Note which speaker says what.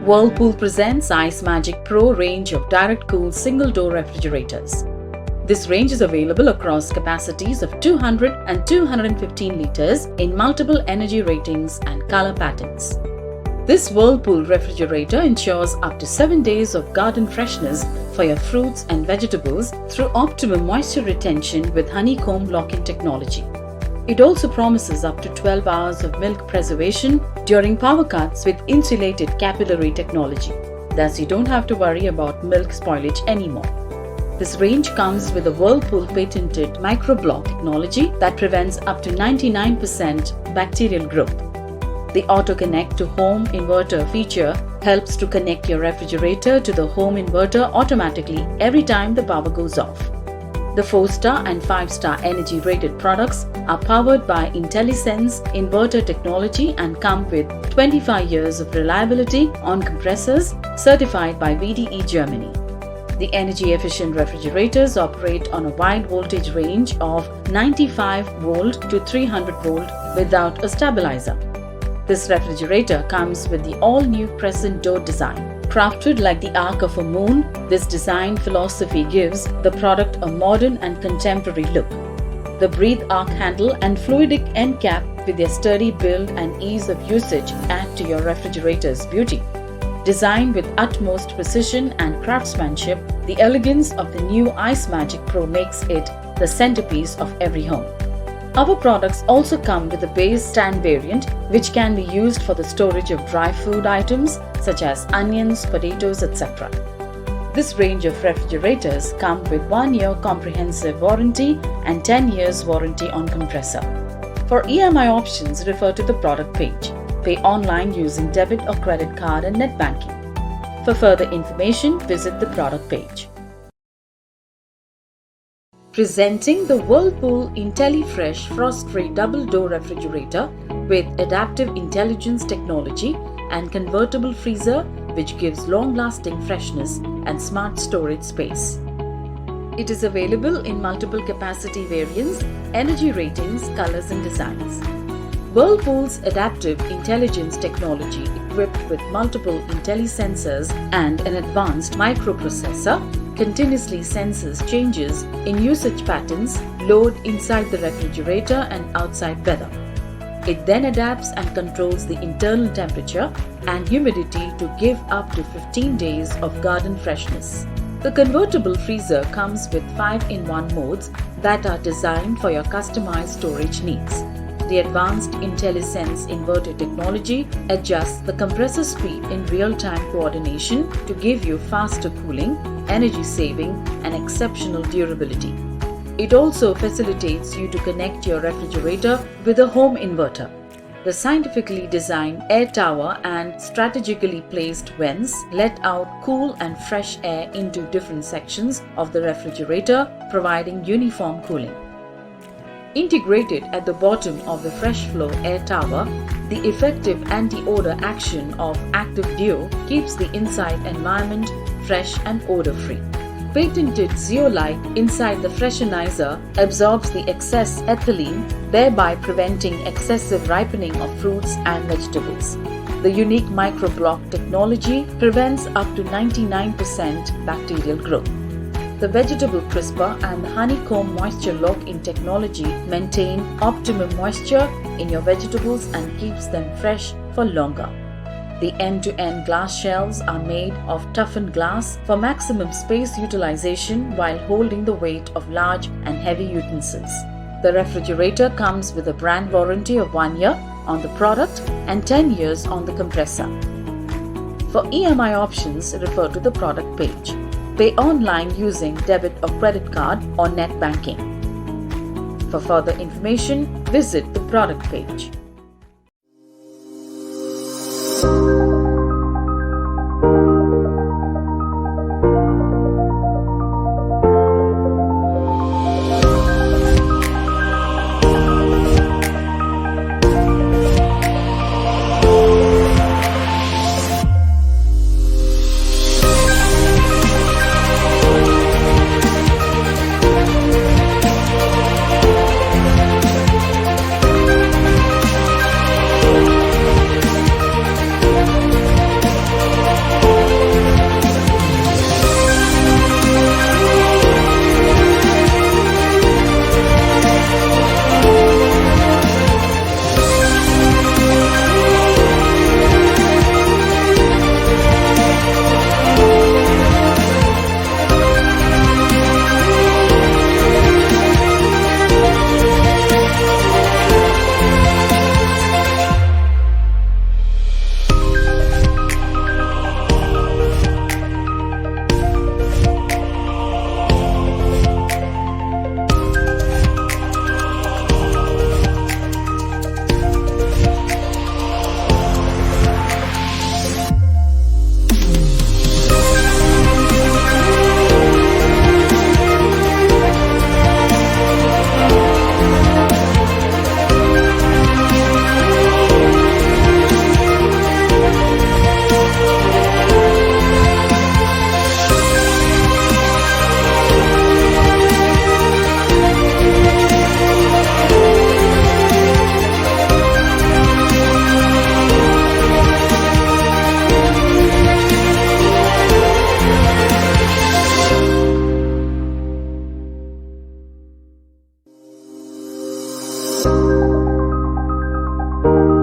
Speaker 1: Whirlpool presents Ice Magic Pro range of direct cool single door refrigerators. This range is available across capacities of 200 and 215 liters in multiple energy ratings and color patterns. This Whirlpool refrigerator ensures up to 7 days of garden freshness for your fruits and vegetables through optimum moisture retention with honeycomb lock-in technology. It also promises up to 12 hours of milk preservation during power cuts with insulated capillary technology. Thus, you don't have to worry about milk spoilage anymore. This range comes with a Whirlpool patented microblock technology that prevents up to 99% bacterial growth. The Auto Connect to Home Inverter feature helps to connect your refrigerator to the home inverter automatically every time the power goes off. The 4-star and 5-star energy rated products are powered by IntelliSense inverter technology and come with 25 years of reliability on compressors certified by VDE Germany. The energy efficient refrigerators operate on a wide voltage range of 95 volt to 300 volt without a stabilizer. This refrigerator comes with the all-new crescent door design. Crafted like the arc of a moon, this design philosophy gives the product a modern and contemporary look. The Breathe Arc handle and fluidic end cap with their sturdy build and ease of usage add to your refrigerator's beauty. Designed with utmost precision and craftsmanship, the elegance of the new Ice Magic Pro makes it the centerpiece of every home. Our products also come with a base stand variant which can be used for the storage of dry food items such as onions, potatoes, etc. This range of refrigerators come with 1-year comprehensive warranty and 10 years warranty on compressor. For EMI options, refer to the product page. Pay online using debit or credit card and net banking. For further information, visit the product page. Presenting the Whirlpool IntelliFresh Frost-Free Double Door Refrigerator with Adaptive Intelligence technology and convertible freezer which gives long-lasting freshness and smart storage space. It is available in multiple capacity variants, energy ratings, colors and designs. Whirlpool's Adaptive Intelligence technology, equipped with multiple IntelliSensors and an advanced microprocessor, continuously senses changes in usage patterns, load inside the refrigerator and outside weather. It then adapts and controls the internal temperature and humidity to give up to 15 days of garden freshness. The convertible freezer comes with 5-in-1 modes that are designed for your customized storage needs. The advanced IntelliSense inverter technology adjusts the compressor speed in real-time coordination to give you faster cooling, energy saving, and exceptional durability. It also facilitates you to connect your refrigerator with a home inverter. The scientifically designed air tower and strategically placed vents let out cool and fresh air into different sections of the refrigerator, providing uniform cooling. Integrated at the bottom of the fresh flow air tower, the effective anti-odor action of Active Deo keeps the inside environment fresh and odor-free. Patented zeolite inside the freshenizer absorbs the excess ethylene, thereby preventing excessive ripening of fruits and vegetables. The unique microblock technology prevents up to 99% bacterial growth. The vegetable crisper and the honeycomb moisture lock-in technology maintain optimum moisture in your vegetables and keeps them fresh for longer. The end-to-end glass shelves are made of toughened glass for maximum space utilization while holding the weight of large and heavy utensils. The refrigerator comes with a brand warranty of 1 year on the product and 10 years on the compressor. For EMI options, refer to the product page. Pay online using debit or credit card or net banking. For further information, visit the product page. you.